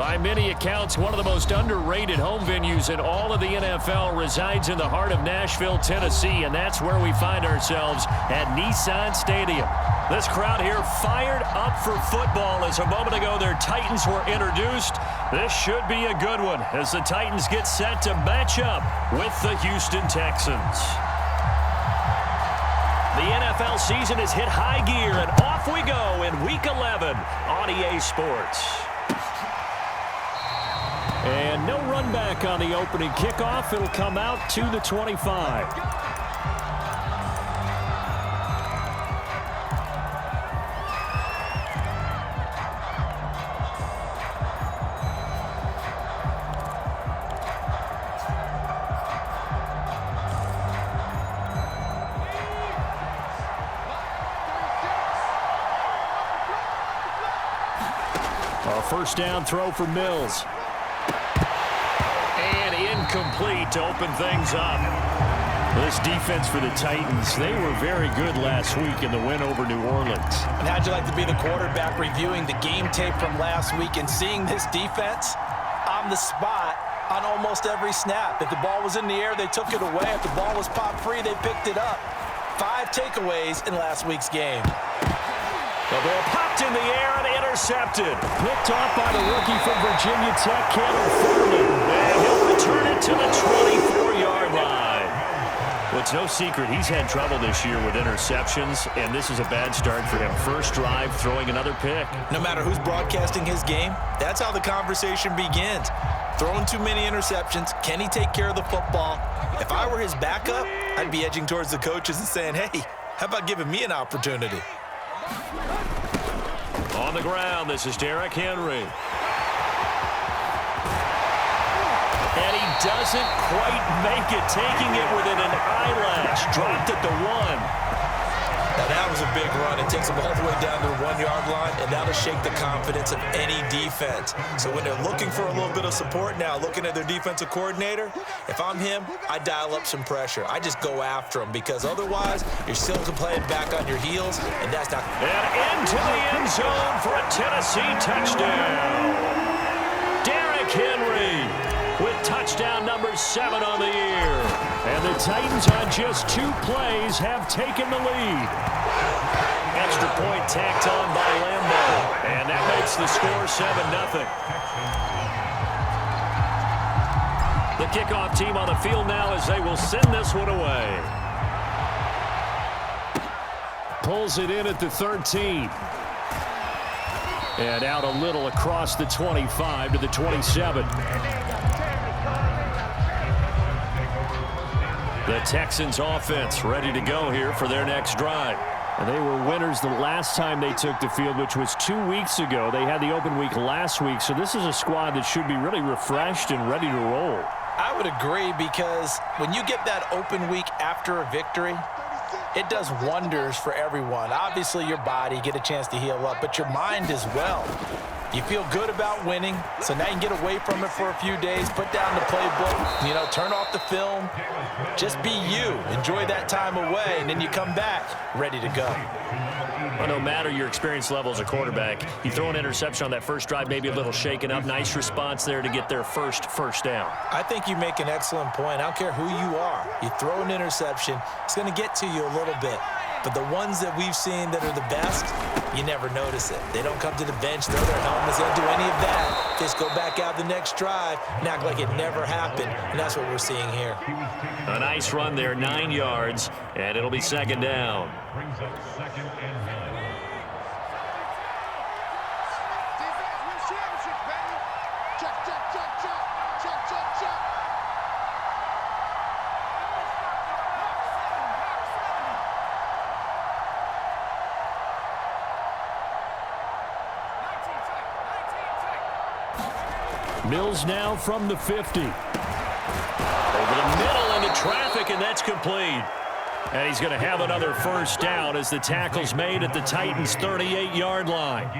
By many accounts, one of the most underrated home venues in all of the NFL resides in the heart of Nashville, Tennessee, and that's where we find ourselves at Nissan Stadium. This crowd here fired up for football as a moment ago their Titans were introduced. This should be a good one as the Titans get set to match up with the Houston Texans. The NFL season has hit high gear, and off we go in Week 11 on EA Sports. And no run back on the opening kickoff. It'll come out to the 25. A first down throw for Mills. And incomplete to open things up. This defense for the Titans, they were very good last week in the win over New Orleans. And how'd you like to be the quarterback reviewing the game tape from last week and seeing this defense on the spot on almost every snap? If the ball was in the air, they took it away. If the ball was popped free, they picked it up. 5 takeaways in last week's game. The ball popped in the air and intercepted. Picked off by the rookie from Virginia Tech, Caleb Farley. And he'll return it to the 24-yard line. Well, it's no secret he's had trouble this year with interceptions, and this is a bad start for him. First drive, throwing another pick. No matter who's broadcasting his game, that's how the conversation begins. Throwing too many interceptions. Can he take care of the football? If I were his backup, I'd be edging towards the coaches and saying, hey, how about giving me an opportunity? On the ground, this is Derrick Henry. And he doesn't quite make it, taking it within an eyelash. Dropped at the 1. Now that was a big run. It takes them all the way down to the 1-yard line, and that'll shake the confidence of any defense. So when they're looking for a little bit of support now, looking at their defensive coordinator, if I'm him, I dial up some pressure. I just go after him because otherwise you're still playing back on your heels, and that's not. And into the end zone for a Tennessee touchdown. Derrick Henry with touchdown number 7 on the year. And the Titans on just 2 plays have taken the lead. Extra point tacked on by Lambeau. And that makes the score 7-0. The kickoff team on the field now as they will send this one away. Pulls it in at the 13. And out a little across the 25 to the 27. The Texans offense ready to go here for their next drive. And they were winners the last time they took the field, which was 2 weeks ago. They had the open week last week, so this is a squad that should be really refreshed and ready to roll. I would agree because when you get that open week after a victory, it does wonders for everyone. Obviously, your body, get a chance to heal up, but your mind as well. You feel good about winning, so now you can get away from it for a few days, put down the playbook, turn off the film. Just be you. Enjoy that time away, and then you come back ready to go. Well, no matter your experience level as a quarterback, you throw an interception on that first drive, maybe a little shaken up. Nice response there to get their first down. I think you make an excellent point. I don't care who you are. You throw an interception, it's going to get to you a little bit. But the ones that we've seen that are the best, you never notice it. They don't come to the bench, throw their helmets, they don't do any of that. Just go back out the next drive and act like it never happened. And that's what we're seeing here. A nice run there, 9 yards, and it'll be 2nd down. Mills now from the 50. Over the middle into traffic, and that's complete. And he's going to have another first down as the tackle's made at the Titans' 38-yard line.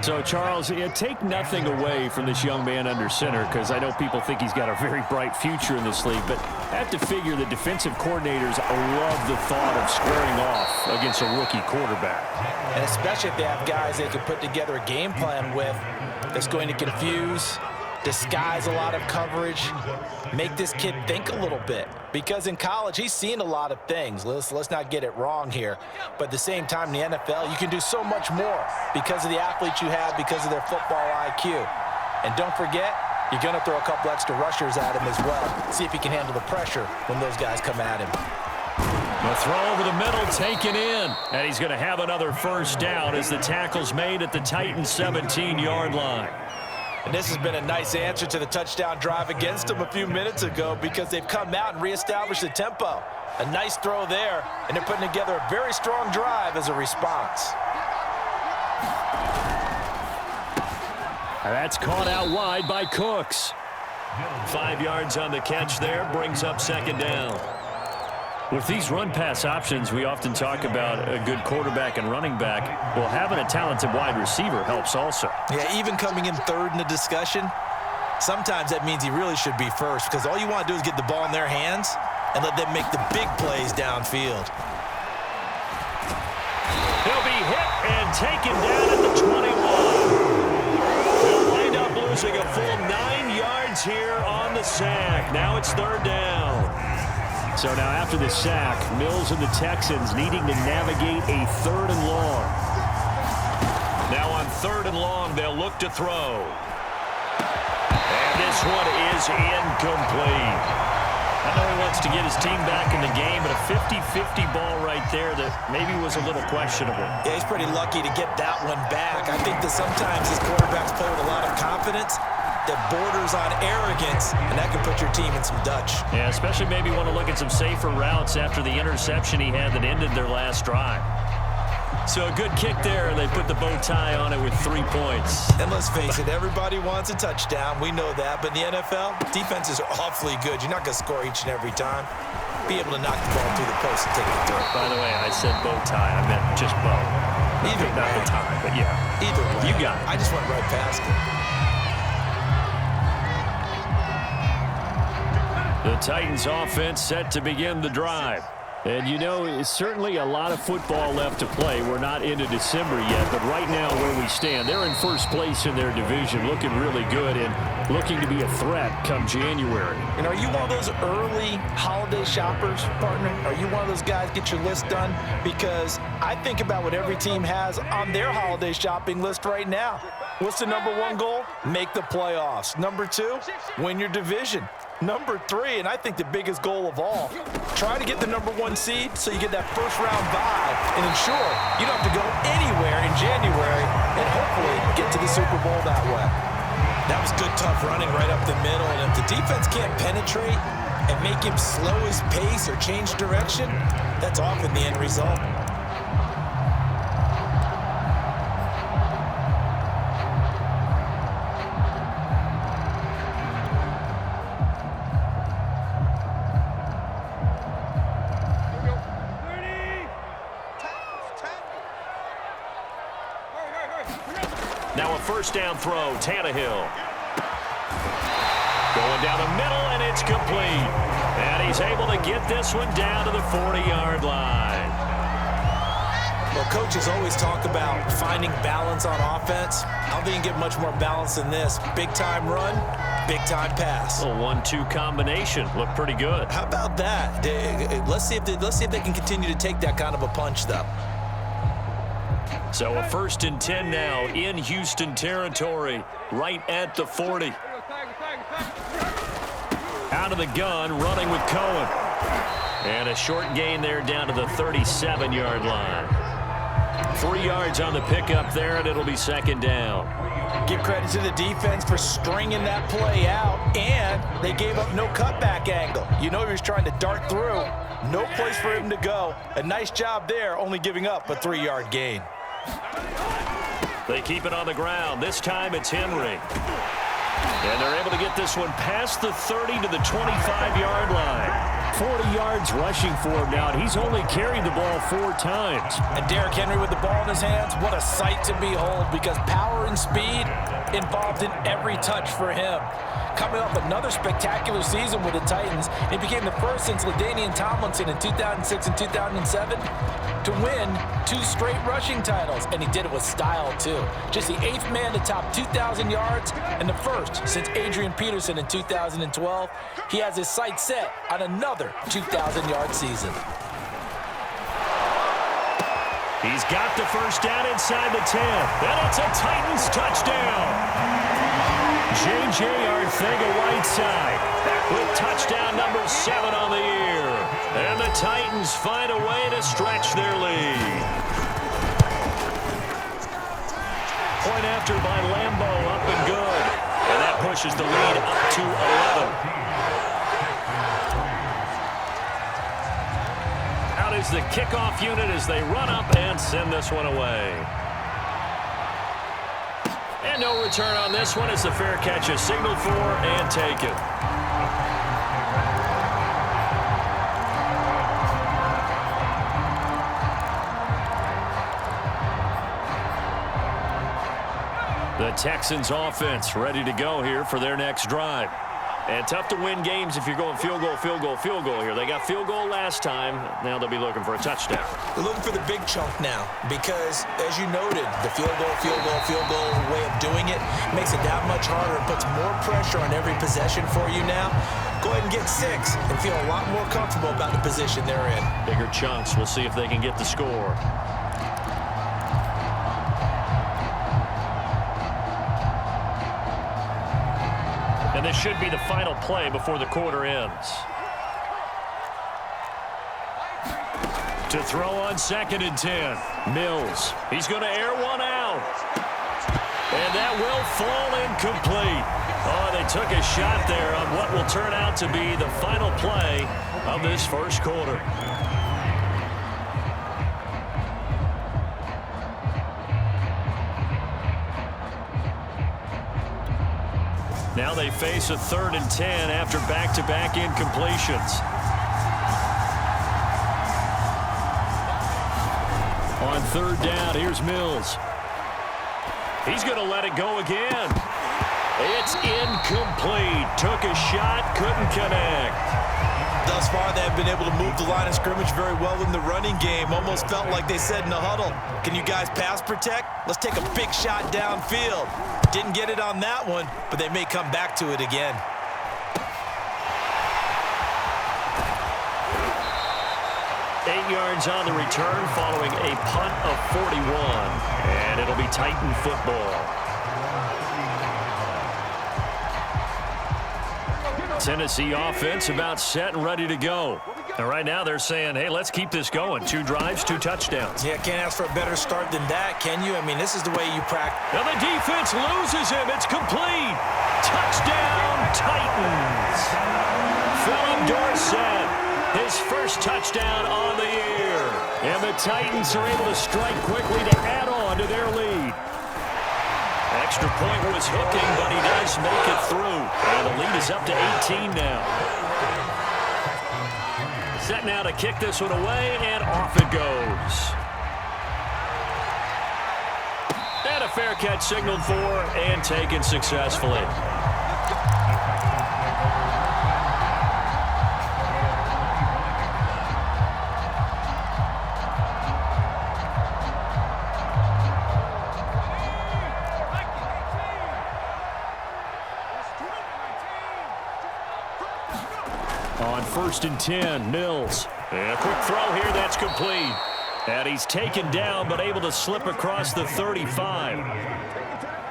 So, Charles, take nothing away from this young man under center, because I know people think he's got a very bright future in this league, but I have to figure the defensive coordinators love the thought of squaring off against a rookie quarterback. And especially if they have guys they can put together a game plan with that's going to confuse, disguise a lot of coverage, make this kid think a little bit. Because in college, he's seen a lot of things. Let's not get it wrong here. But at the same time, in the NFL, you can do so much more because of the athletes you have, because of their football IQ. And don't forget, you're going to throw a couple extra rushers at him as well. See if he can handle the pressure when those guys come at him. The throw over the middle taken in. And he's going to have another first down as the tackle's made at the Titans' 17-yard line. And this has been a nice answer to the touchdown drive against them a few minutes ago, because they've come out and reestablished the tempo. A nice throw there, and they're putting together a very strong drive as a response. And that's caught out wide by Cooks. 5 yards on the catch there, brings up second down. With these run-pass options, we often talk about a good quarterback and running back. Well, having a talented wide receiver helps also. Yeah, even coming in third in the discussion, sometimes that means he really should be first, because all you want to do is get the ball in their hands and let them make the big plays downfield. He'll be hit and taken down at the 21. They'll wind up losing a full 9 yards here on the sack. Now it's third down. So now after the sack, Mills and the Texans needing to navigate a third and long. Now on third and long, they'll look to throw. And this one is incomplete. I know he wants to get his team back in the game, but a 50-50 ball right there that maybe was a little questionable. Yeah, he's pretty lucky to get that one back. I think that sometimes his quarterbacks play with a lot of confidence that borders on arrogance, and that can put your team in some Dutch. Yeah, especially maybe want to look at some safer routes after the interception he had that ended their last drive. So a good kick there. They put the bow tie on it with 3 points. And let's face it, everybody wants a touchdown. We know that. But in the NFL, defenses are awfully good. You're not going to score each and every time. Be able to knock the ball through the post and take it through. By the way, I said bow tie. I meant just bow. Either not way. the tie, but yeah. Either way. You got it. I just went right past it. The Titans offense set to begin the drive. And you know, it's certainly a lot of football left to play. We're not into December yet, but right now where we stand, they're in first place in their division, looking really good and looking to be a threat come January. And are you one of those early holiday shoppers, partner? Are you one of those guys get your list done? Because I think about what every team has on their holiday shopping list right now. What's the #1 goal? Make the playoffs. #2, win your division. #3, and I think the biggest goal of all, try to get the #1 seed so you get that first-round bye and ensure you don't have to go anywhere in January and hopefully get to the Super Bowl that way. That was good, tough running right up the middle, and if the defense can't penetrate and make him slow his pace or change direction, that's often the end result. Now a first down throw, Tannehill. Going down the middle, and it's complete. And he's able to get this one down to the 40-yard line. Well, coaches always talk about finding balance on offense. I don't think you can get much more balance than this. Big-time run, big-time pass. A 1-2 combination. Looked pretty good. How about that? Let's see if they can continue to take that kind of a punch, though. So a 1st and 10 now in Houston territory, right at the 40. Out of the gun, running with Cohen. And a short gain there down to the 37-yard line. 3 yards on the pickup there, and it'll be second down. Give credit to the defense for stringing that play out, and they gave up no cutback angle. You know he was trying to dart through. No place for him to go. A nice job there, only giving up a 3-yard gain. They keep it on the ground. This time it's Henry. And they're able to get this one past the 30 to the 25-yard line. 40 yards rushing for him now, and he's only carried the ball 4 times. And Derrick Henry with the ball in his hands, what a sight to behold, because power and speed involved in every touch for him. Coming off another spectacular season with the Titans, he became the first since LaDainian Tomlinson in 2006 and 2007 to win 2 straight rushing titles, and he did it with style too. Just the 8th man to top 2,000 yards and the first since Adrian Peterson in 2012. He has his sights set on another 2,000-yard season. He's got the first down inside the 10, and it's a Titans touchdown. J.J. Arcega-Whiteside with touchdown number 7 on the year. And the Titans find a way to stretch their lead. Point after by Lambo, up and good. And that pushes the lead up to 11. Out is the kickoff unit as they run up and send this one away. And no return on this one as the fair catch is signaled for and taken. The Texans offense ready to go here for their next drive. And tough to win games if you're going field goal, field goal, field goal here. They got field goal last time. Now they'll be looking for a touchdown. They're looking for the big chunk now because, as you noted, the field goal, field goal, field goal way of doing it makes it that much harder. It puts more pressure on every possession for you now. Go ahead and get 6 and feel a lot more comfortable about the position they're in. Bigger chunks. We'll see if they can get the score. And this should be the final play before the quarter ends. To throw on 2nd and 10. Mills. He's going to air one out. And that will fall incomplete. Oh, they took a shot there on what will turn out to be the final play of this first quarter. Now they face a 3rd and 10 after back-to-back incompletions. On 3rd down, here's Mills. He's going to let it go again. It's incomplete. Took a shot, couldn't connect. Thus far, they've been able to move the line of scrimmage very well in the running game. Almost felt like they said in the huddle, can you guys pass protect? Let's take a big shot downfield. Didn't get it on that one, but they may come back to it again. Eight yards on the return following a punt of 41. And it'll be Titan football. Tennessee offense about set and ready to go. And right now they're saying, hey, let's keep this going. 2 drives, 2 touchdowns. Yeah, can't ask for a better start than that, can you? I mean, this is the way you practice. Now the defense loses him. It's complete. Touchdown, Titans. Phillip Dorsett, his first touchdown on the year. And the Titans are able to strike quickly to add on to their lead. Extra point was hooking, but he does make it through. And the lead is up to 18 now. Set now to kick this one away, and off it goes. And a fair catch signaled for and taken successfully. On 1st and 10, Mills. And a quick throw here, that's complete. And he's taken down, but able to slip across the 35.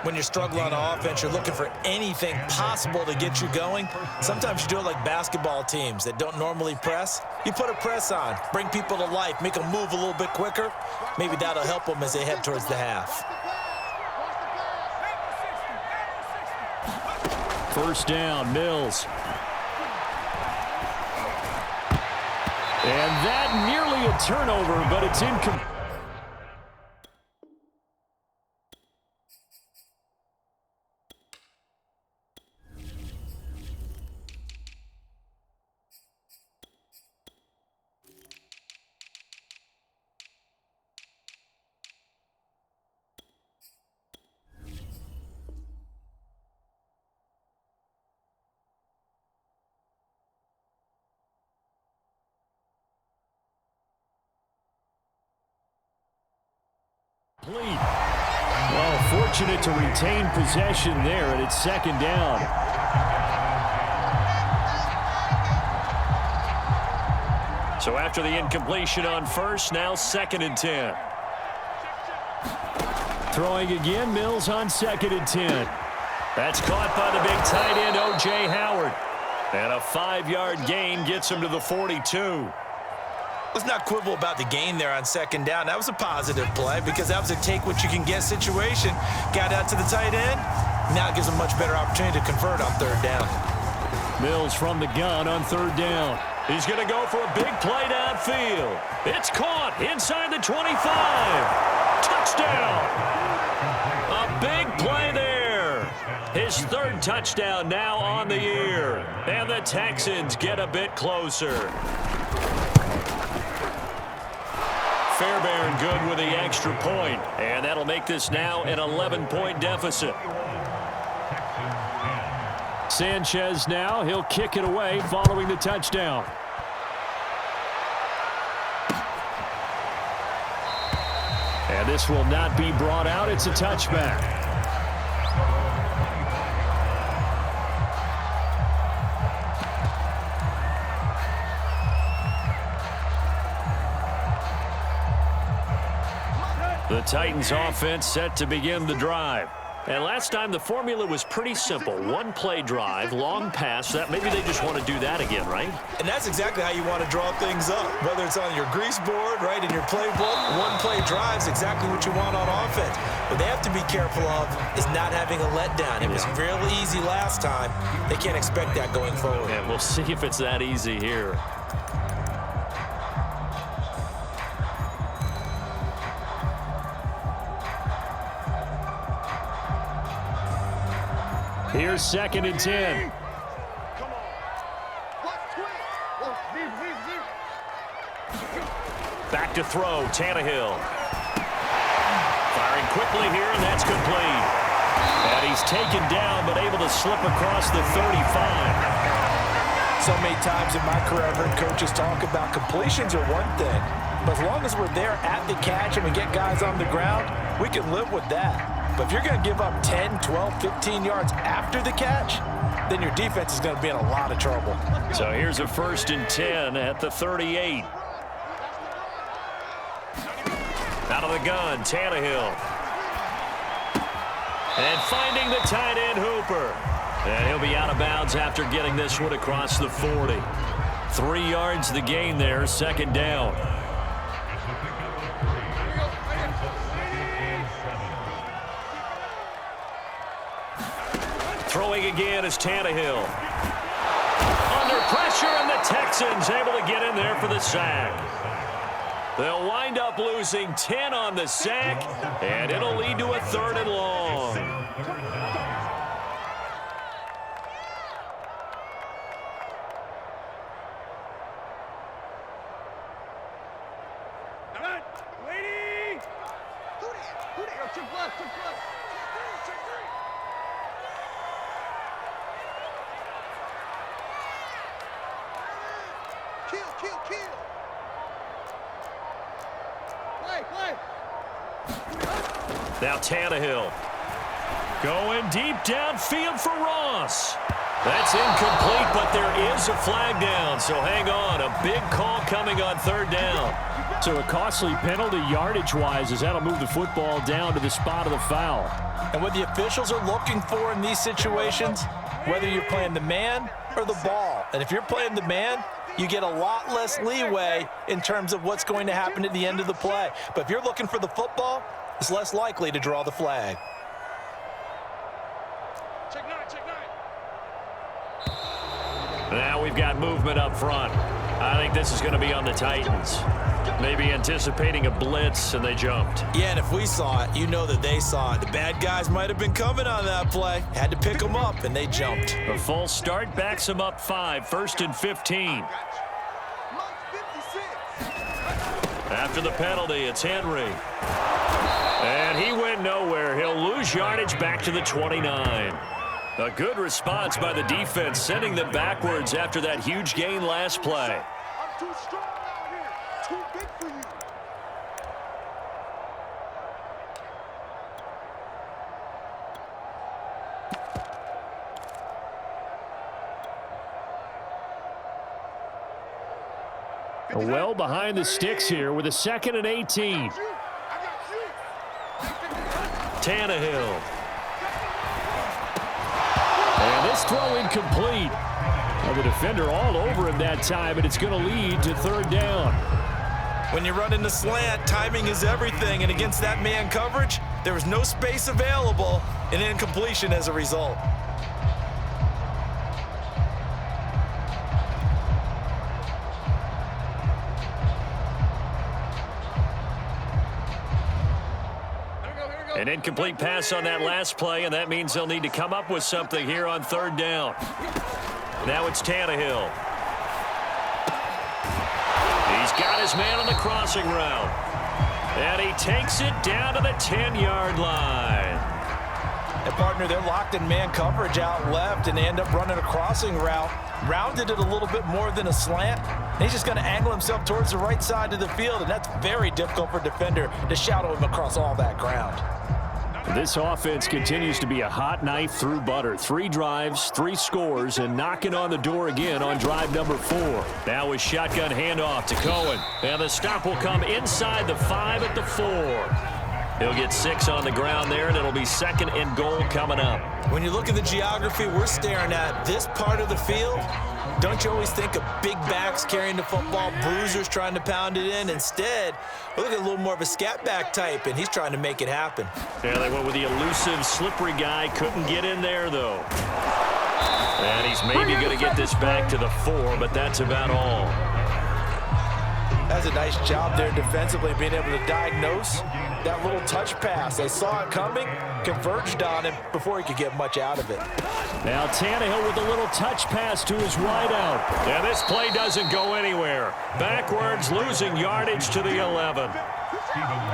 When you're struggling on offense, you're looking for anything possible to get you going. Sometimes you do it like basketball teams that don't normally press. You put a press on, bring people to life, make them move a little bit quicker. Maybe that'll help them as they head towards the half. 1st down, Mills. And that nearly a turnover, but it's incomplete. Complete. Well, fortunate to retain possession there, and it's second down. So after the incompletion on first, now 2nd and 10. Throwing again, Mills on 2nd and 10. That's caught by the big tight end, O.J. Howard. And a 5-yard gain gets him to the 42. Let's not quibble about the gain there on 2nd down. That was a positive play because that was a take-what-you-can-get situation. Got out to the tight end. Now it gives him a much better opportunity to convert on 3rd down. Mills from the gun on 3rd down. He's going to go for a big play downfield. It's caught inside the 25. Touchdown. A big play there. His 3rd touchdown now on the year. And the Texans get a bit closer. Fairbairn good with the extra point. And that'll make this now an 11-point deficit. Sanchez now, he'll kick it away following the touchdown. And this will not be brought out. It's a touchback. The Titans offense set to begin the drive. And last time the formula was pretty simple. 1-play drive, long pass. That maybe they just want to do that again, right? And that's exactly how you want to draw things up. Whether it's on your grease board, right, in your playbook, 1-play drive is exactly what you want on offense. What they have to be careful of is not having a letdown. It was really easy last time. They can't expect that going forward. And we'll see if it's that easy here. Here's 2nd and 10. Back to throw, Tannehill. Firing quickly here, and that's complete. And he's taken down, but able to slip across the 35. So many times in my career, I've heard coaches talk about completions are one thing. But as long as we're there at the catch and we get guys on the ground, we can live with that. But if you're going to give up 10, 12, 15 yards after the catch, then your defense is going to be in a lot of trouble. So here's a 1st and 10 at the 38. Out of the gun, Tannehill. And finding the tight end, Hooper. And he'll be out of bounds after getting this one across the 40. 3 yards the gain there, 2nd down. Throwing again is Tannehill. Under pressure, and the Texans able to get in there for the sack. They'll wind up losing 10 on the sack, and it'll lead to a 3rd and long. Now Tannehill going deep downfield for Ross. That's incomplete, but there is a flag down, so hang on. A big call coming on 3rd down. So a costly penalty yardage-wise as that'll move the football down to the spot of the foul. And what the officials are looking for in these situations, whether you're playing the man or the ball. And if you're playing the man, you get a lot less leeway in terms of what's going to happen at the end of the play. But if you're looking for the football, it's less likely to draw the flag. Now we've got movement up front. I think this is going to be on the Titans. Maybe anticipating a blitz, and they jumped. Yeah, and if we saw it, you know that they saw it. The bad guys might have been coming on that play. Had to pick them up, and they jumped. A full start backs them up 5, 1st and 15. After the penalty, it's Henry. And he went nowhere. He'll lose yardage back to the 29. A good response by the defense, sending them backwards after that huge gain last play. I'm too strong out here. Too big for you. Well behind the sticks here with a 2nd and 18. Tannehill. And this throw incomplete. Well, the defender all over him that time, and it's going to lead to 3rd down. When you run in the slant, timing is everything, and against that man coverage, there was no space available, and incompletion as a result. An incomplete pass on that last play, and that means they'll need to come up with something here on 3rd down. Now it's Tannehill. He's got his man on the crossing route. And he takes it down to the 10-yard line. And, partner, they're locked in man coverage out left, and they end up running a crossing route. Rounded it a little bit more than a slant. And he's just going to angle himself towards the right side of the field, and that's very difficult for a defender to shadow him across all that ground. This offense continues to be a hot knife through butter. 3 drives, 3 scores, and knocking on the door again on drive number 4. Now a shotgun handoff to Cohen. And the stop will come inside the 5 at the 4. He'll get 6 on the ground there, and it'll be 2nd and goal coming up. When you look at the geography we're staring at, this part of the field, don't you always think of big backs carrying the football, bruisers trying to pound it in? Instead, we look at a little more of a scat back type, and he's trying to make it happen. Yeah, they went with the elusive, slippery guy. Couldn't get in there, though. And he's maybe going to get this back to the 4, but that's about all. That's a nice job there defensively, being able to diagnose that little touch pass. They saw it coming, converged on him before he could get much out of it. Now Tannehill with a little touch pass to his wideout. And this play doesn't go anywhere. Backwards, losing yardage to the 11.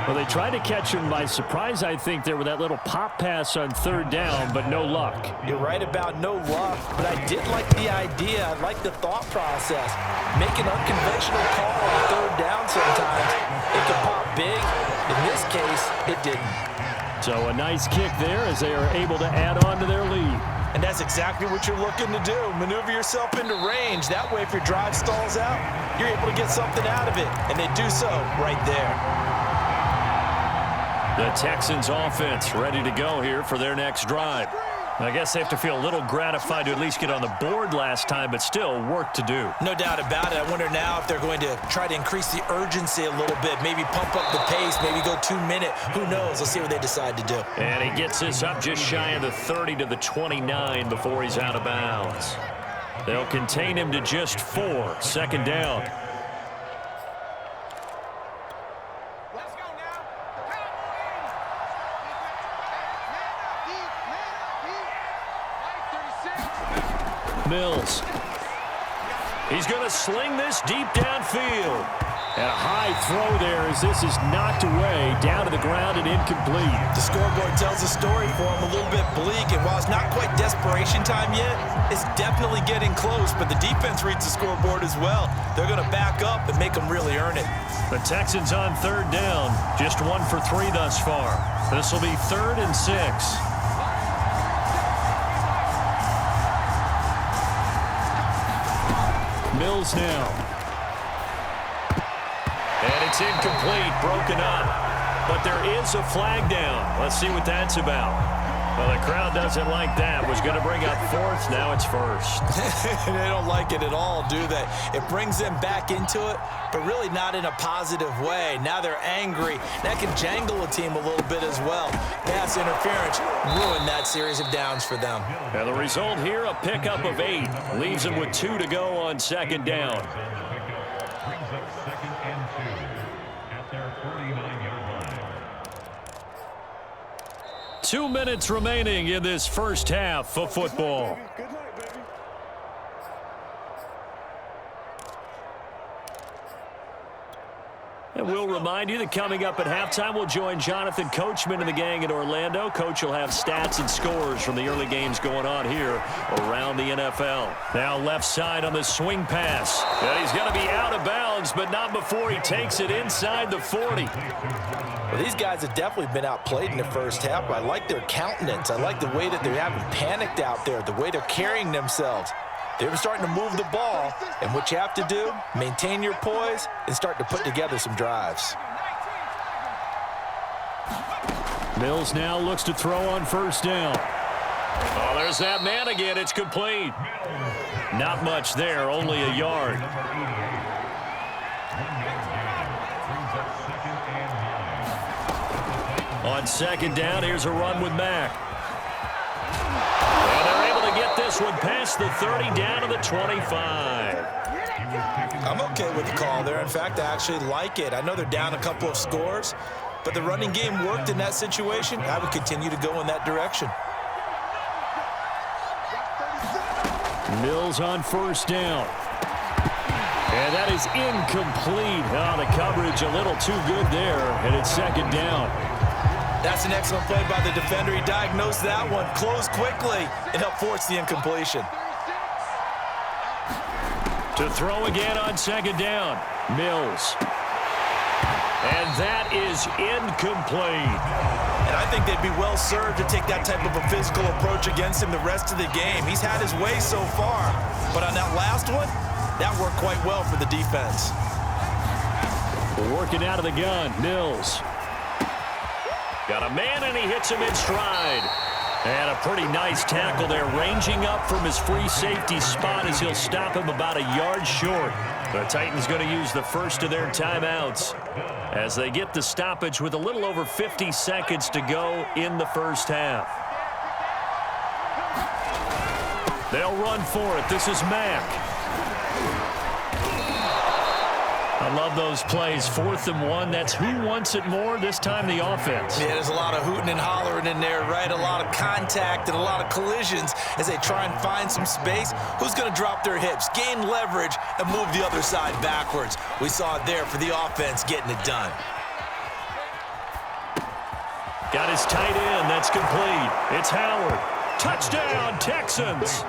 Well, they tried to catch him by surprise, I think, there with that little pop pass on 3rd down, but no luck. You're right about no luck, but I did like the idea. I like the thought process. Make an unconventional call on 3rd down sometimes. It can pop big. In this case, it didn't. So a nice kick there as they are able to add on to their lead. And that's exactly what you're looking to do. Maneuver yourself into range. That way, if your drive stalls out, you're able to get something out of it. And they do so right there. The Texans offense ready to go here for their next drive. I guess they have to feel a little gratified to at least get on the board last time, but still work to do. No doubt about it. I wonder now if they're going to try to increase the urgency a little bit, maybe pump up the pace, maybe go 2-minute. Who knows? Let's see what they decide to do. And he gets this up just shy of the 30 to the 29 before he's out of bounds. They'll contain him to just 4. 2nd down. Mills. He's going to sling this deep downfield. And a high throw there as this is knocked away down to the ground and incomplete. The scoreboard tells a story for him, a little bit bleak, and while it's not quite desperation time yet, it's definitely getting close, but the defense reads the scoreboard as well. They're going to back up and make them really earn it. The Texans on 3rd down, just 1 for 3 thus far. This will be 3rd and 6. Mills now. And it's incomplete, broken up. But there is a flag down. Let's see what that's about. Well, the crowd doesn't like that. Was going to bring up 4th. Now it's 1st. They don't like it at all, do they? It brings them back into it, but really not in a positive way. Now they're angry. That can jangle a team a little bit as well. Pass interference ruined that series of downs for them. Now the result here, a pickup of 8. Leaves them with 2 to go on 2nd down. Brings up 2nd and 2 at their 49-yard line. 2 minutes remaining in this first half of football. And we'll remind you that coming up at halftime, we'll join Jonathan Coachman and the gang in Orlando. Coach will have stats and scores from the early games going on here around the NFL. Now left side on the swing pass. And he's going to be out of bounds, but not before he takes it inside the 40. Well, these guys have definitely been outplayed in the first half. I like their countenance. I like the way that they haven't panicked out there, the way they're carrying themselves. They're starting to move the ball, and what you have to do, maintain your poise and start to put together some drives. Mills now looks to throw on first down. Oh, there's that man again. It's complete. Not much there, only a yard. On second down, here's a run with Mack. And they're able to get this one past the 30 down to the 25. I'm okay with the call there. In fact, I actually like it. I know they're down a couple of scores, but the running game worked in that situation. I would continue to go in that direction. Mills on first down. And that is incomplete. Oh, the coverage a little too good there, and it's second down. That's an excellent play by the defender. He diagnosed that one, closed quickly, and helped force the incompletion. To throw again on second down, Mills. And that is incomplete. And I think they'd be well served to take that type of a physical approach against him the rest of the game. He's had his way so far, but on that last one, that worked quite well for the defense. Working out of the gun, Mills. Got a man, and he hits him in stride. And a pretty nice tackle there, ranging up from his free safety spot as he'll stop him about a yard short. The Titans going to use the first of their timeouts as they get the stoppage with a little over 50 seconds to go in the first half. They'll run for it. This is Mack. I love those plays. 4th and 1. That's who wants it more, this time the offense. Yeah, there's a lot of hooting and hollering in there, right? A lot of contact and a lot of collisions as they try and find some space. Who's going to drop their hips, gain leverage, and move the other side backwards? We saw it there for the offense getting it done. Got his tight end. That's complete. It's Howard. Touchdown, Texans.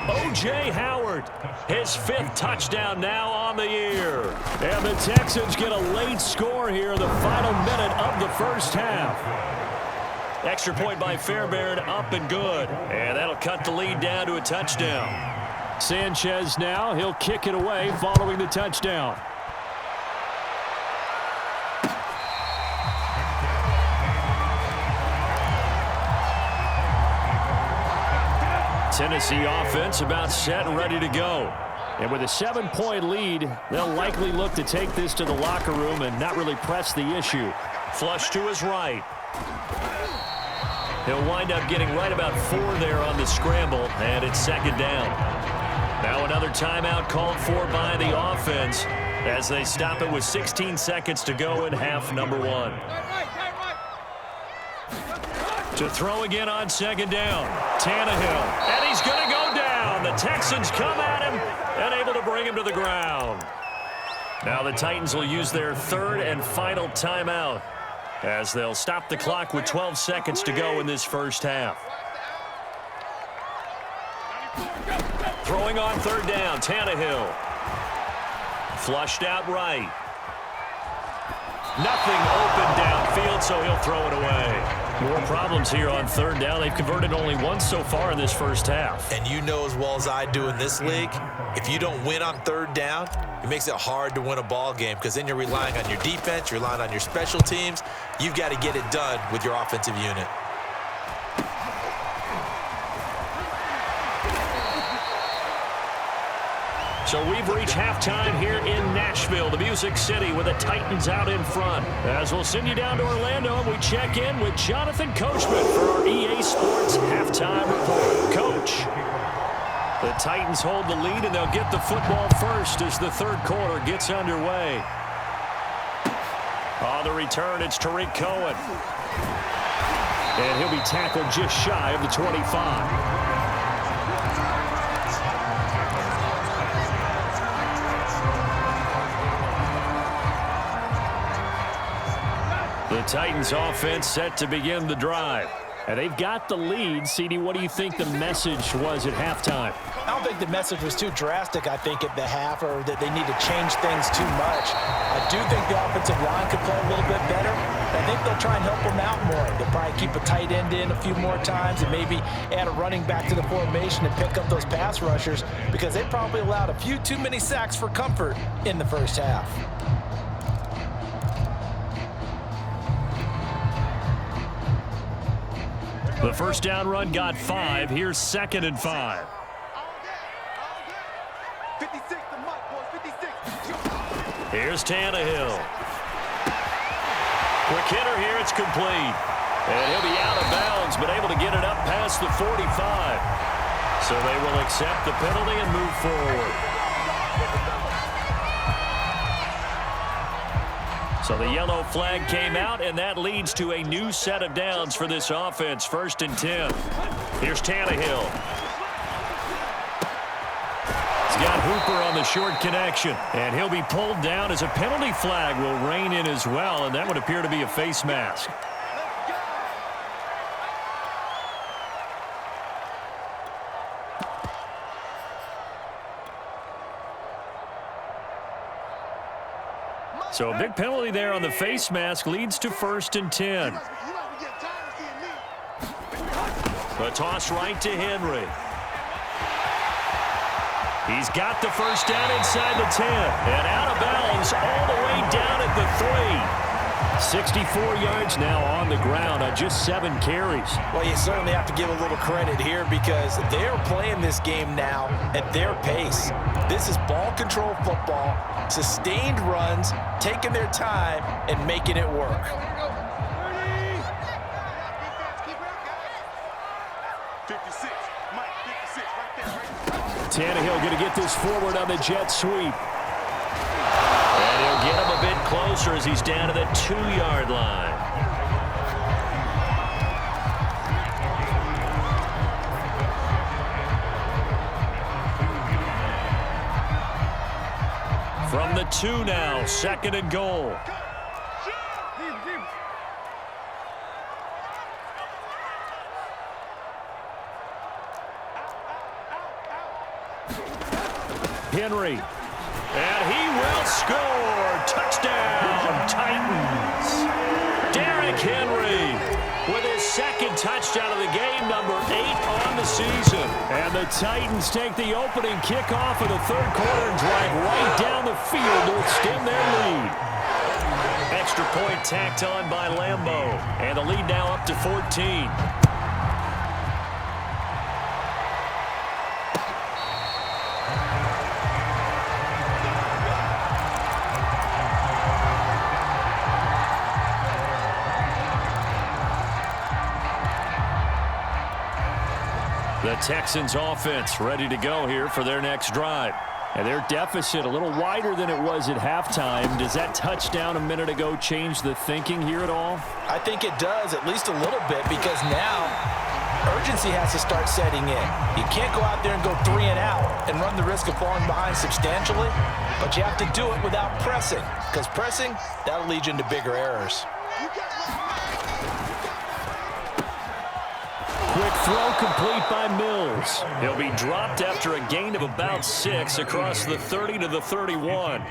O.J. Howard, his 5th touchdown now on the year. And the Texans get a late score here in the final minute of the first half. Extra point by Fairbairn, up and good. And that'll cut the lead down to a touchdown. Sanchez now, he'll kick it away following the touchdown. Tennessee offense about set and ready to go. And with a 7-point lead, they'll likely look to take this to the locker room and not really press the issue. Flush to his right. He'll wind up getting right about 4 there on the scramble, and it's second down. Now another timeout called for by the offense as they stop it with 16 seconds to go in half number 1. To throw again on second down, Tannehill, and he's going to go down. The Texans come at him and able to bring him to the ground. Now the Titans will use their 3rd and final timeout as they'll stop the clock with 12 seconds to go in this first half. Throwing on 3rd down, Tannehill. Flushed out right. Nothing open downfield, so he'll throw it away. More problems here on 3rd down. They've converted only once so far in this first half. And you know as well as I do in this league, if you don't win on 3rd down, it makes it hard to win a ball game because then you're relying on your defense, you're relying on your special teams. You've got to get it done with your offensive unit. So we've reached halftime here in Nashville, the Music City, with the Titans out in front. As we'll send you down to Orlando, and we check in with Jonathan Coachman for our EA Sports Halftime Report. Coach, the Titans hold the lead, and they'll get the football first as the 3rd quarter gets underway. On the return, it's Tariq Cohen. And he'll be tackled just shy of the 25. The Titans offense set to begin the drive. And they've got the lead. CD, what do you think the message was at halftime? I don't think the message was too drastic, I think, at the half, or that they need to change things too much. I do think the offensive line could play a little bit better. I think they'll try and help him out more. They'll probably keep a tight end in a few more times and maybe add a running back to the formation and pick up those pass rushers because they probably allowed a few too many sacks for comfort in the first half. The first down run got 5. Here's 2nd and 5. Here's Tannehill. Quick hitter here. It's complete. And he'll be out of bounds, but able to get it up past the 45. So they will accept the penalty and move forward. So the yellow flag came out, and that leads to a new set of downs for this offense. 1st and 10. Here's Tannehill. He's got Hooper on the short connection, and he'll be pulled down as a penalty flag will rein in as well, and that would appear to be a face mask. So a big penalty there on the face mask leads to 1st and 10. A toss right to Henry. He's got the first down inside the 10. And out of bounds all the way down at the 3. 64 yards now on the ground on just 7 carries. Well, you certainly have to give a little credit here because they're playing this game now at their pace. This is ball control football, sustained runs, taking their time, and making it work. Tannehill going to get this forward on the jet sweep. And he'll get him a bit closer as he's down to the 2-yard line. From the 2 now, 2nd and goal. Henry, and he will score. Touchdown, Titans. Derrick Henry with his 2nd touchdown of the game, number 8 on the season. And the Titans take the opening kickoff of the 3rd quarter and drive right down the field to extend their lead. Extra point tacked on by Lambeau, and the lead now up to 14. The Texans offense ready to go here for their next drive. And their deficit a little wider than it was at halftime. Does that touchdown a minute ago change the thinking here at all? I think it does, at least a little bit, because now urgency has to start setting in. You can't go out there and go 3 and out and run the risk of falling behind substantially, but you have to do it without pressing, because pressing, that'll lead you into bigger errors. Quick throw complete by Mills. He'll be dropped after a gain of about 6 across the 30 to the 31.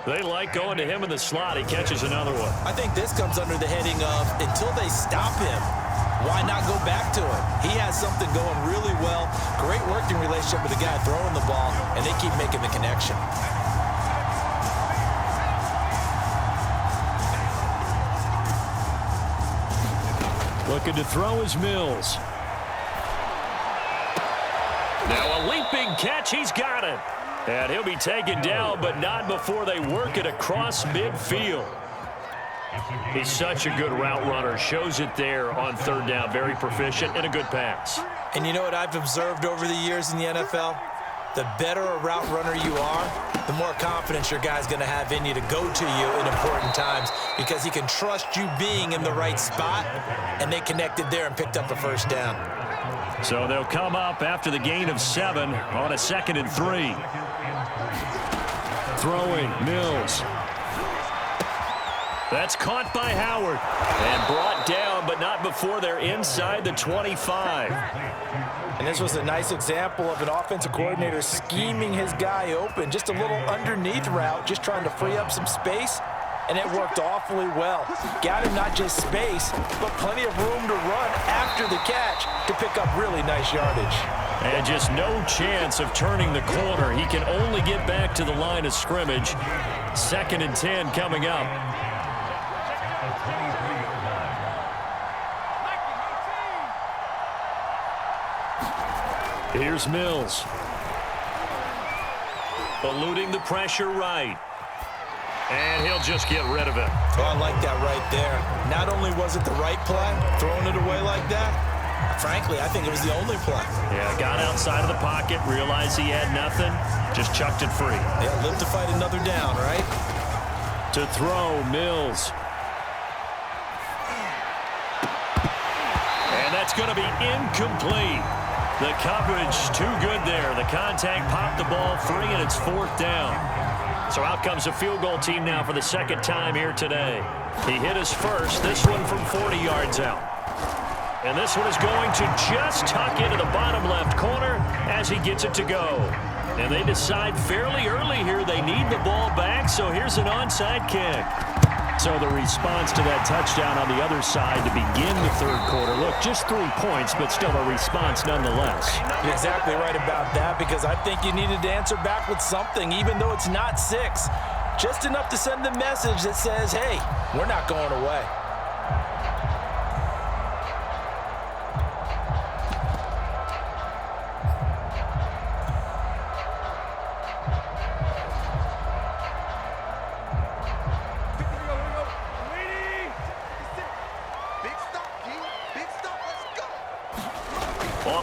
They like going to him in the slot. He catches another one. I think this comes under the heading of until they stop him, why not go back to it? He has something going really well. Great working relationship with the guy throwing the ball, and they keep making the connection. Looking to throw is Mills. Now a leaping catch. He's got it. And he'll be taken down, but not before they work it across midfield. He's such a good route runner. Shows it there on 3rd down. Very proficient and a good pass. And you know what I've observed over the years in the NFL? The better a route runner you are, the more confidence your guy's going to have in you to go to you in important times because he can trust you being in the right spot, and they connected there and picked up a 1st down. So they'll come up after the gain of 7 on a 2nd and 3. Throwing, Mills. That's caught by Howard and brought down, but not before they're inside the 25. And this was a nice example of an offensive coordinator scheming his guy open. Just a little underneath route, just trying to free up some space. and it worked awfully well. Got him not just space, but plenty of room to run after the catch to pick up really nice yardage. And just no chance of turning the corner. He can only get back to the line of scrimmage. 2nd and 10 coming up. Here's Mills. Eluding the pressure right. And he'll just get rid of it. Oh, I like that right there. Not only was it the right play, throwing it away like that, frankly, I think it was the only play. Yeah, got outside of the pocket, realized he had nothing, just chucked it free. Yeah, live to fight another down, right? To throw, Mills. And that's going to be incomplete. The coverage too good there. The contact popped the ball free, and it's 4th down. So out comes a field goal team now for the 2nd time here today. He hit his first, this one from 40 yards out. And this one is going to just tuck into the bottom left corner as he gets it to go. And they decide fairly early here they need the ball back, so here's an onside kick. So the response to that touchdown on the other side to begin the 3rd quarter. Look, just 3 points, but still a response nonetheless. You're exactly right about that, because I think you needed to answer back with something, even though it's not 6. Just enough to send the message that says, hey, we're not going away.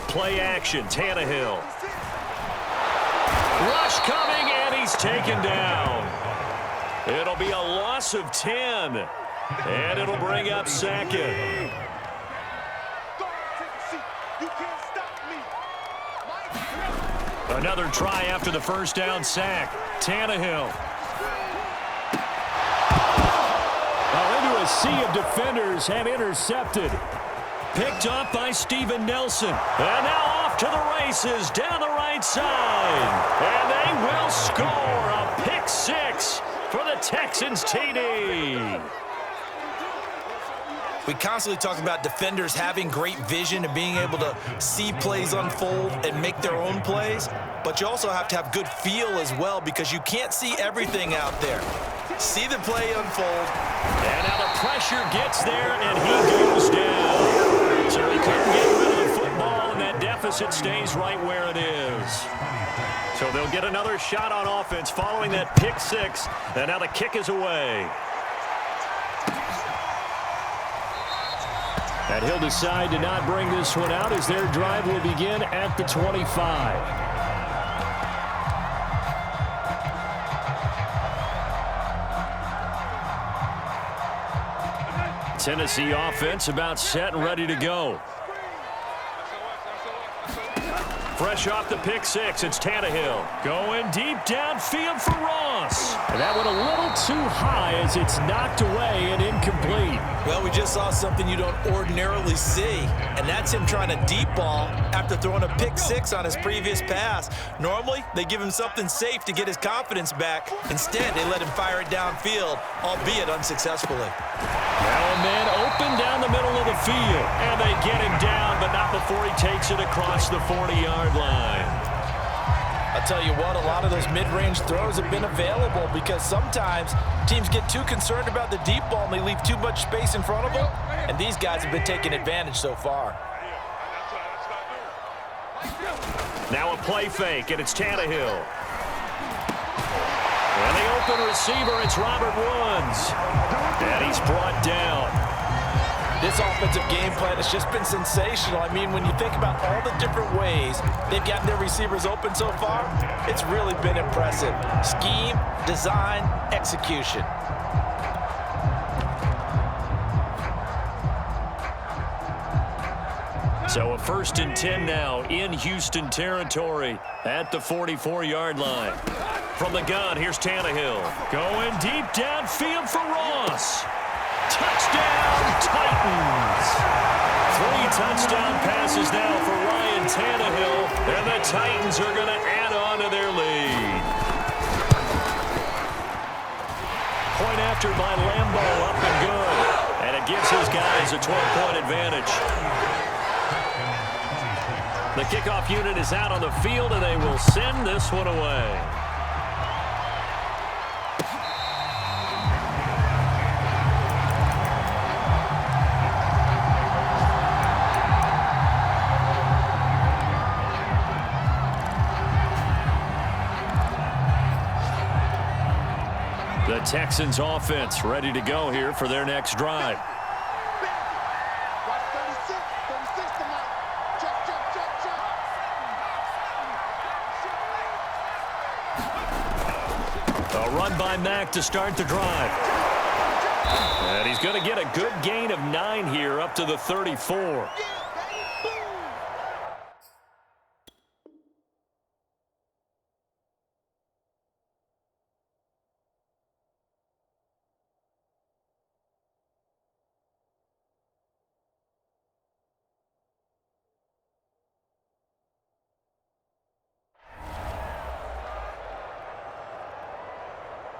Play action, Tannehill. Rush coming, and he's taken down. It'll be a loss of 10, and it'll bring up 2nd. Another try after the 1st down sack. Tannehill. Into a sea of defenders and intercepted. Picked up by Steven Nelson. And now off to the races down the right side. And they will score a pick 6 for the Texans TD. We constantly talk about defenders having great vision and being able to see plays unfold and make their own plays. But you also have to have good feel as well, because you can't see everything out there. See the play unfold. And now the pressure gets there, and he goes down. So he couldn't get rid of the football, and that deficit stays right where it is. So they'll get another shot on offense following that pick 6, and now the kick is away. And he'll decide to not bring this one out as their drive will begin at the 25. Tennessee offense about set and ready to go. Fresh off the pick 6, it's Tannehill. Going deep downfield for Ross. And that went a little too high as it's knocked away and incomplete. Well, we just saw something you don't ordinarily see, and that's him trying to deep ball after throwing a pick 6 on his previous pass. Normally, they give him something safe to get his confidence back. Instead, they let him fire it downfield, albeit unsuccessfully. Now a man open down the middle of the field, and they get him down, but not before he takes it across the 40-yard line. I'll tell you what, a lot of those mid-range throws have been available, because sometimes teams get too concerned about the deep ball and they leave too much space in front of them, and these guys have been taking advantage so far. Now a play fake, and it's Tannehill. And the open receiver, it's Robert Woods. And he's brought down. This offensive game plan has just been sensational. I mean, when you think about all the different ways they've gotten their receivers open so far, it's really been impressive. Scheme, design, execution. So a 1st and 10 now in Houston territory at the 44-yard line. From the gun, here's Tannehill. Going deep downfield for Ross. Touchdown, Titans. 3 touchdown passes now for Ryan Tannehill, and the Titans are going to add on to their lead. point after by Lambeau, up and good. And it gives his guys a 12-point advantage. The kickoff unit is out on the field, and they will send this one away. The Texans offense ready to go here for their next drive. A run by Mack to start the drive. And he's going to get a good gain of 9 here up to the 34.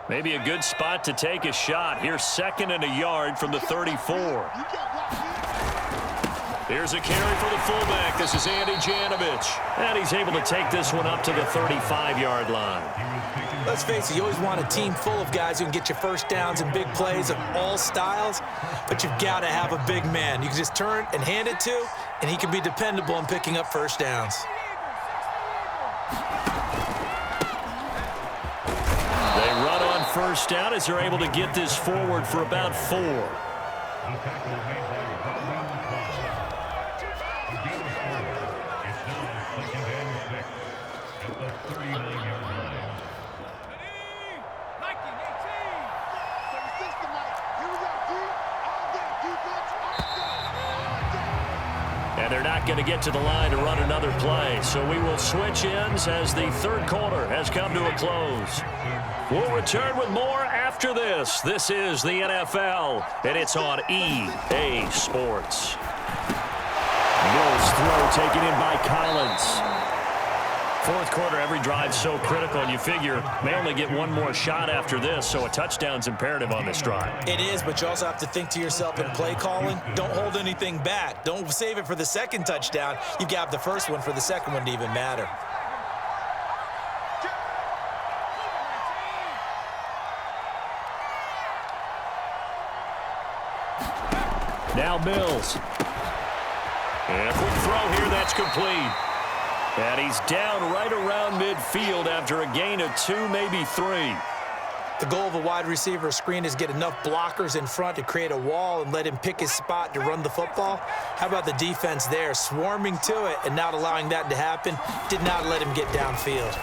Maybe a good spot to take a shot. Here's 2nd and a yard from the 34. Here's a carry for the fullback. This is Andy Janovich. And he's able to take this one up to the 35-yard line. Let's face it, you always want a team full of guys who can get you first downs and big plays of all styles, but you've got to have a big man you can just turn and hand it to, and he can be dependable in picking up first downs. First down as they're able to get this forward for about 4. And they're not going to get to the line to run another play, so we will switch ends as the third quarter has come to a close. We'll return with more after this. This is the NFL, and it's on EA Sports. Mills throw taken in by Collins. Fourth quarter, every drive so critical, and you figure may only get one more shot after this, so a touchdown's imperative on this drive. It is, but you also have to think to yourself in play calling, don't hold anything back. Don't save it for the second touchdown. You've got the first one for the second one to even matter. Now Mills. And a quick throw here, that's complete. And he's down right around midfield after a gain of 2, maybe 3. The goal of a wide receiver screen is get enough blockers in front to create a wall and let him pick his spot to run the football. How about the defense there, swarming to it and not allowing that to happen? Did not let him get downfield.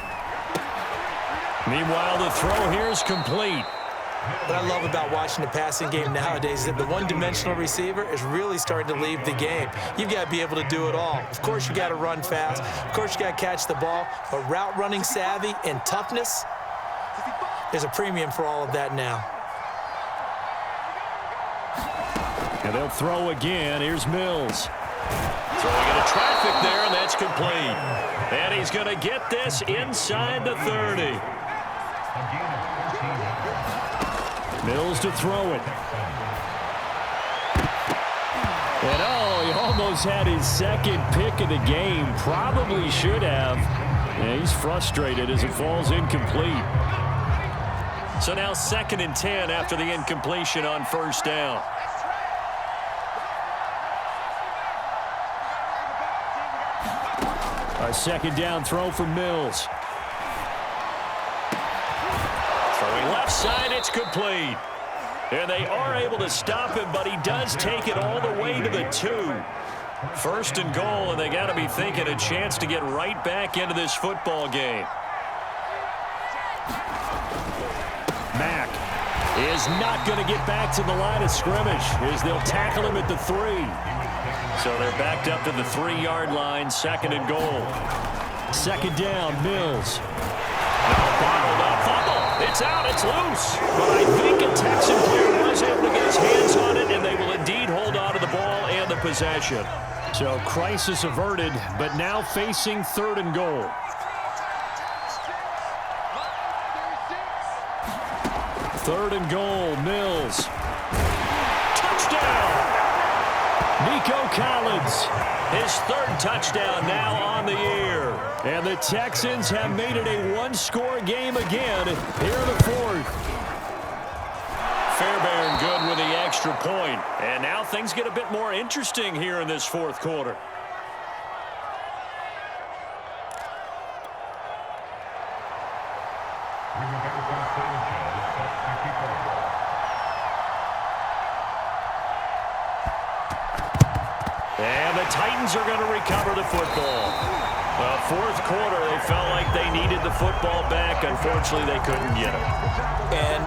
Meanwhile, the throw here is complete. What I love about watching the passing game nowadays is that the one-dimensional receiver is really starting to leave the game. You've got to be able to do it all. Of course, you got to run fast. Of course, you got to catch the ball. But route running savvy and toughness, there's a premium for all of that now. And they'll throw again. Here's Mills. Throwing into traffic there, and that's complete. And he's going to get this inside the 30. Mills to throw it. And he almost had his second pick of the game. Probably should have. Yeah, he's frustrated as it falls incomplete. So now 2nd and 10 after the incompletion on first down. A second down throw from Mills. Throwing left side, it's complete. And they are able to stop him, but he does take it all the way to the 2. 1st and goal, and they got to be thinking a chance to get right back into this football game. Mack is not going to get back to the line of scrimmage as they'll tackle him at the 3. So they're backed up to the 3-yard line, 2nd and goal. 2nd down, Mills. Bottled up, fumble. It's out, it's loose. But I think a Texan player was able to get his hands on it, and they will indeed hold on to the ball and the possession. So crisis averted, but now facing 3rd and goal. 3rd and goal, Mills. Touchdown! Nico Collins, his 3rd touchdown now on the year. And the Texans have made it a one-score game again here in the 4th. Fairbairn good with the extra point. And now things get a bit more interesting here in this 4th quarter. And the Titans are going to recover the football. Well, 4th quarter, they felt like they needed the football back. Unfortunately, they couldn't get it. And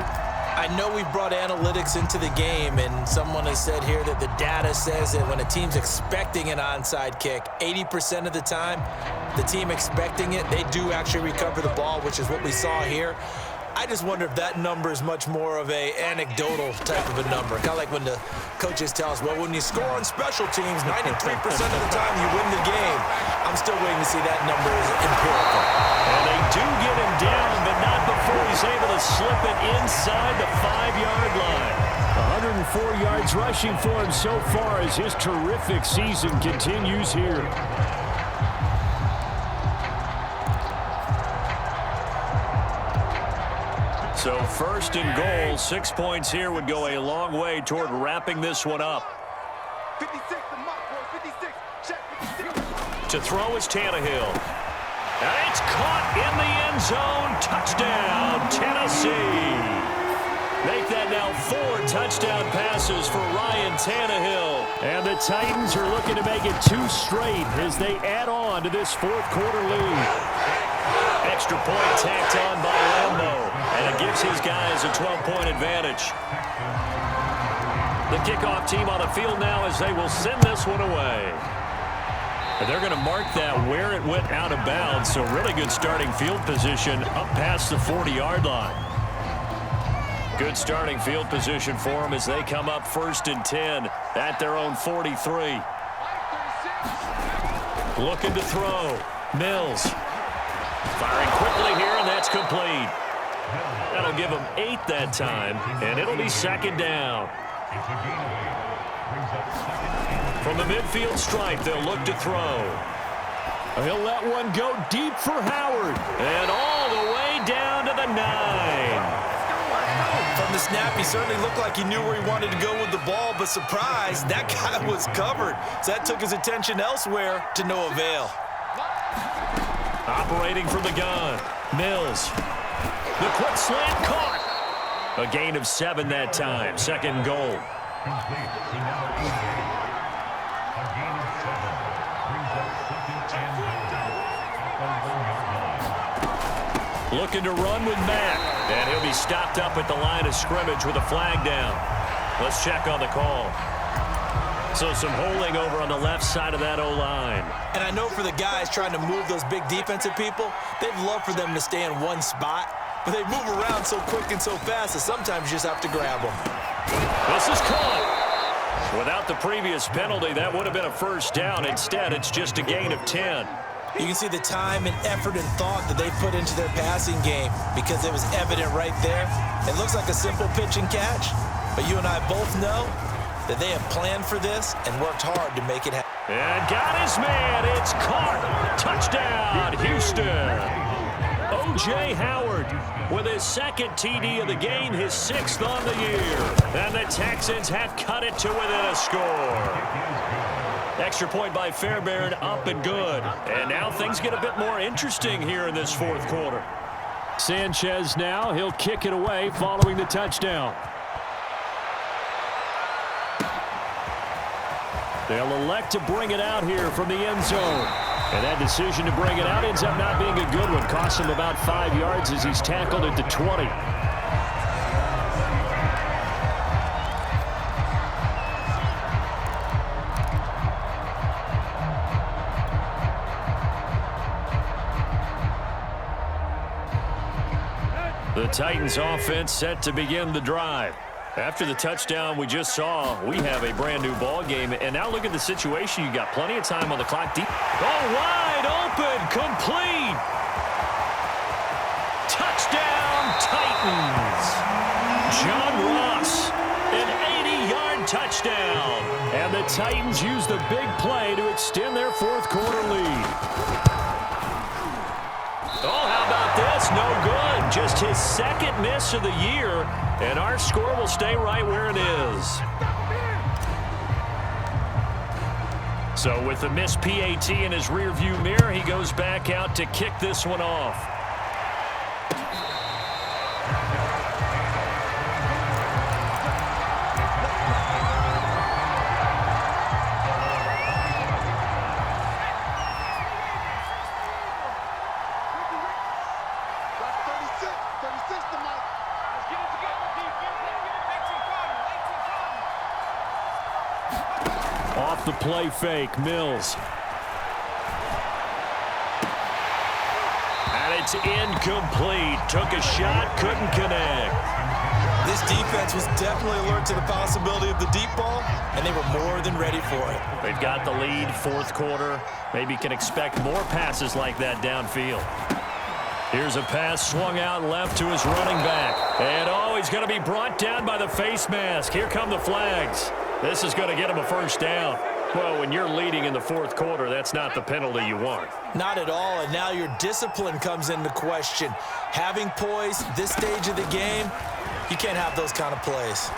I know we brought analytics into the game, and someone has said here that the data says that when a team's expecting an onside kick, 80% of the time, the team expecting it, they do actually recover the ball, which is what we saw here. I just wonder if that number is much more of a anecdotal type of a number. Kind of like when the coaches tell us, well, when you score on special teams, 93% of the time you win the game. I'm still waiting to see that number is empirical. And they do get him down, but not before he's able to slip it inside the 5-yard line. 104 yards rushing for him so far as his terrific season continues here. So 1st and goal, 6 points here would go a long way toward wrapping this one up. 56, the mark, boy, 56. Check 56. To throw is Tannehill. And it's caught in the end zone. Touchdown, Tennessee. Make that now 4 touchdown passes for Ryan Tannehill. And the Titans are looking to make it 2 straight as they add on to this 4th quarter lead. Extra point tacked on by Lambeau. And it gives his guys a 12-point advantage. The kickoff team on the field now as they will send this one away. And they're going to mark that where it went out of bounds. So really good starting field position up past the 40-yard line. Good starting field position for them as they come up 1st and 10 at their own 43. Looking to throw. Mills. Firing quickly here, and that's complete. That'll give him 8 that time, and it'll be 2nd down. From the midfield stripe, they'll look to throw. He'll let one go deep for Howard, and all the way down to the 9. From the snap, he certainly looked like he knew where he wanted to go with the ball, but surprise, that guy was covered. So that took his attention elsewhere to no avail. Operating from the gun, Mills. The quick slant caught. A gain of 7 that time. 2nd goal. Looking to run with Matt. And he'll be stopped up at the line of scrimmage with a flag down. Let's check on the call. So some holding over on the left side of that O-line. And I know for the guys trying to move those big defensive people, they'd love for them to stay in one spot. But they move around so quick and so fast that sometimes you just have to grab them. This is caught. Without the previous penalty, that would have been a 1st down. Instead, it's just a gain of 10. You can see the time and effort and thought that they put into their passing game because it was evident right there. It looks like a simple pitch and catch, but you and I both know that they have planned for this and worked hard to make it happen. And got his man. It's caught. Touchdown, Houston. O.J. Howard with his 2nd TD of the game, his 6th on the year. And the Texans have cut it to within a score. Extra point by Fairbairn, up and good. And now things get a bit more interesting here in this 4th quarter. Sanchez now, he'll kick it away following the touchdown. They'll elect to bring it out here from the end zone. And that decision to bring it out ends up not being a good one. Costs him about 5 yards as he's tackled at the 20. The Titans offense set to begin the drive. After the touchdown we just saw, we have a brand new ball game. And now look at the situation. You got plenty of time on the clock. Deep. Oh, wide open, complete. Touchdown, Titans. John Ross, an 80-yard touchdown. And the Titans use the big play to extend their fourth quarter lead. Oh, how about this? No good. Just his second miss of the year, and our score will stay right where it is. So with the missed PAT in his rearview mirror, he goes back out to kick this one off. Off the play fake, Mills. And it's incomplete. Took a shot, couldn't connect. This defense was definitely alert to the possibility of the deep ball, and they were more than ready for it. They've got the lead, fourth quarter. Maybe can expect more passes like that downfield. Here's a pass swung out left to his running back. And oh, he's going to be brought down by the face mask. Here come the flags. This is going to get him a first down. Well, when you're leading in the fourth quarter, that's not the penalty you want. Not at all, and now your discipline comes into question. Having poise this stage of the game, you can't have those kind of plays.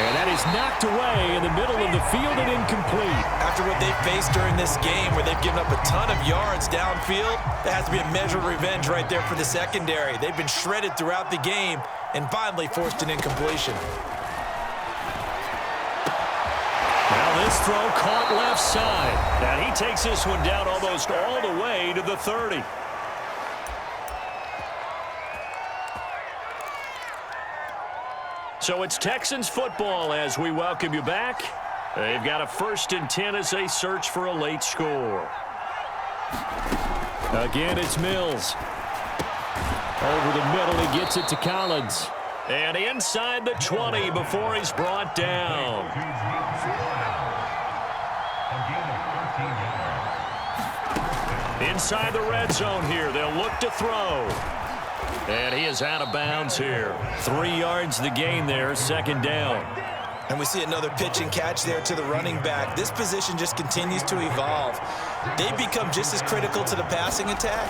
And that is knocked away in the middle of the field and incomplete. After what they've faced during this game where they've given up a ton of yards downfield, that has to be a measure of revenge right there for the secondary. They've been shredded throughout the game and finally forced an incompletion. Now this throw caught left side. And he takes this one down almost all the way to the 30. So it's Texans football as we welcome you back. They've got a 1st and 10 as they search for a late score. Again, it's Mills. Over the middle, he gets it to Collins. And inside the 20 before he's brought down. Inside the red zone here, they'll look to throw. And he is out of bounds here. 3 yards the gain there, 2nd down. And we see another pitch and catch there to the running back. This position just continues to evolve. They become just as critical to the passing attack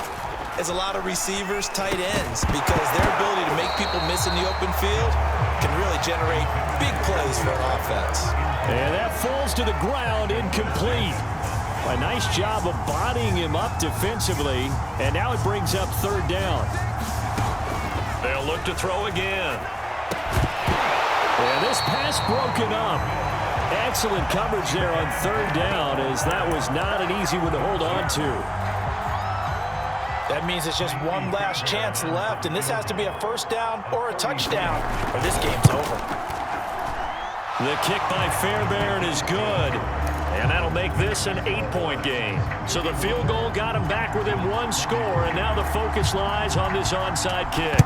as a lot of receivers, tight ends, because their ability to make people miss in the open field can really generate big plays for an offense. And that falls to the ground, incomplete. A nice job of bodying him up defensively, and now it brings up 3rd down. They'll look to throw again. And this pass broken up. Excellent coverage there on 3rd down, as that was not an easy one to hold on to. That means it's just one last chance left, and this has to be a 1st down or a touchdown, or this game's over. The kick by Fairbairn is good, and that'll make this an 8-point game. So the field goal got him back within 1 score, and now the focus lies on this onside kick.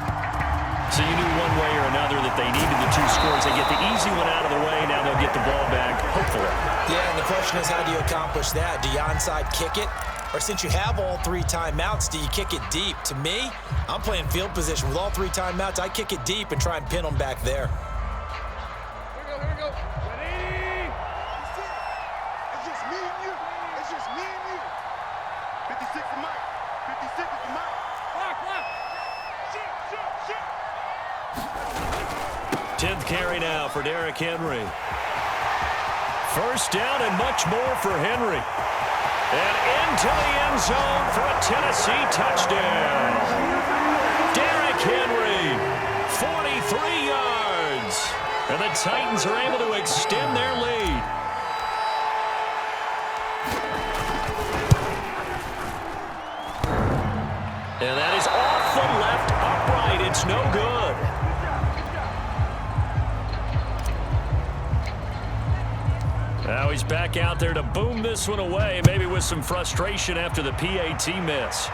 So you knew one way or another that they needed the 2 scores. They get the easy one out of the way. Now they'll get the ball back, hopefully. Yeah, and the question is, how do you accomplish that? Do you onside kick it? Or since you have all 3 timeouts, do you kick it deep? To me, I'm playing field position. With all 3 timeouts, I kick it deep and try and pin them back there. Here we go. Ready? It's just me and you. It's just me and you. 56 to Mike. 56 to Mike. Block. Shoot. 10th carry now for Derrick Henry. 1st down and much more for Henry. And into the end zone for a Tennessee touchdown. Derrick Henry, 43 yards. And the Titans are able to extend their lead. And that is off the left upright. It's no good. Now he's back out there to boom this one away, maybe with some frustration after the PAT miss.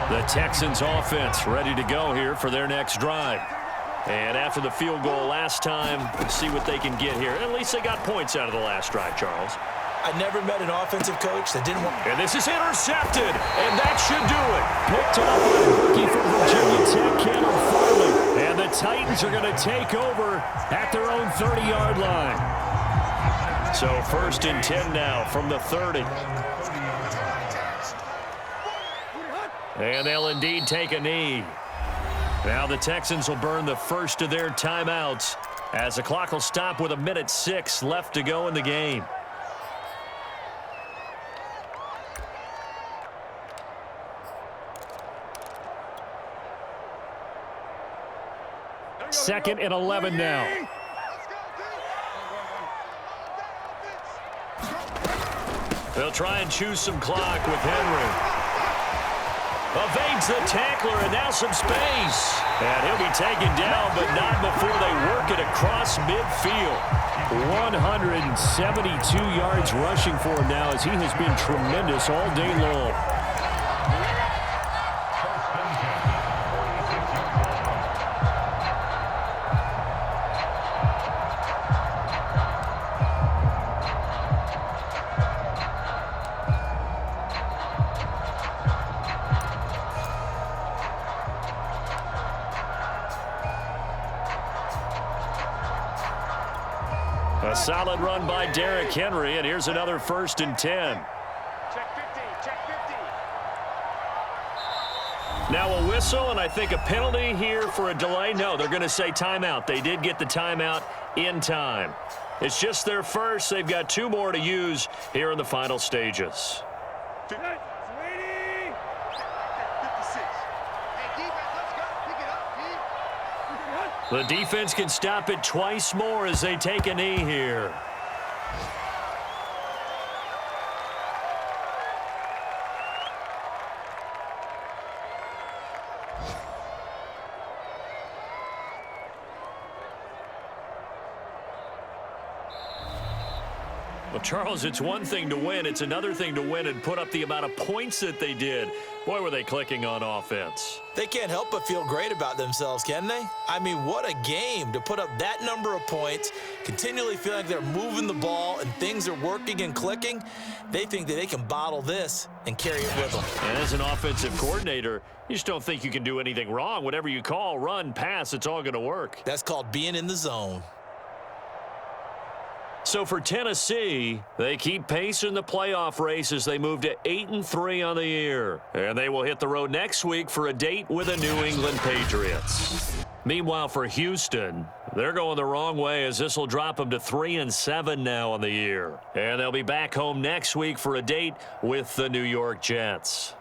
The Texans offense ready to go here for their next drive. And after the field goal last time, see what they can get here. At least they got points out of the last drive, Charles. I never met an offensive coach that didn't want... And this is intercepted, and that should do it. Picked up by a rookie from Virginia Tech, Cameron Farley. And the Titans are going to take over at their own 30-yard line. So 1st and 10 now from the 30. And they'll indeed take a knee. Now the Texans will burn the first of their timeouts as the clock will stop with 1:06 left to go in the game. Second and 11 now. They'll try and choose some clock with Henry. Evades the tackler, and now some space. And he'll be taken down, but not before they work it across midfield. 172 yards rushing for him now, as he has been tremendous all day long. A solid run by Derrick Henry, and here's another 1st and 10. Check 50, check 50. Now a whistle, and I think a penalty here for a delay. No, they're going to say timeout. They did get the timeout in time. It's just their first. They've got 2 more to use here in the final stages. 56. Hey, defense, let's go. Pick it up, The defense can stop it twice more as they take a knee here. Well, Charles, it's one thing to win. It's another thing to win and put up the amount of points that they did. Boy, were they clicking on offense. They can't help but feel great about themselves, can they? I mean, what a game to put up that number of points, continually feel like they're moving the ball and things are working and clicking. They think that they can bottle this and carry it with them. And as an offensive coordinator, you just don't think you can do anything wrong. Whatever you call, run, pass, it's all going to work. That's called being in the zone. So for Tennessee, they keep pace in the playoff race as they move to 8-3 on the year. And they will hit the road next week for a date with the New England Patriots. Meanwhile, for Houston, they're going the wrong way as this will drop them to 3-7 now on the year. And they'll be back home next week for a date with the New York Jets.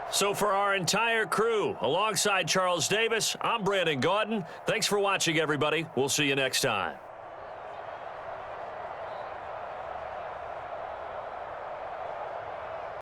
So for our entire crew, alongside Charles Davis, I'm Brandon Gaudin. Thanks for watching, everybody. We'll see you next time.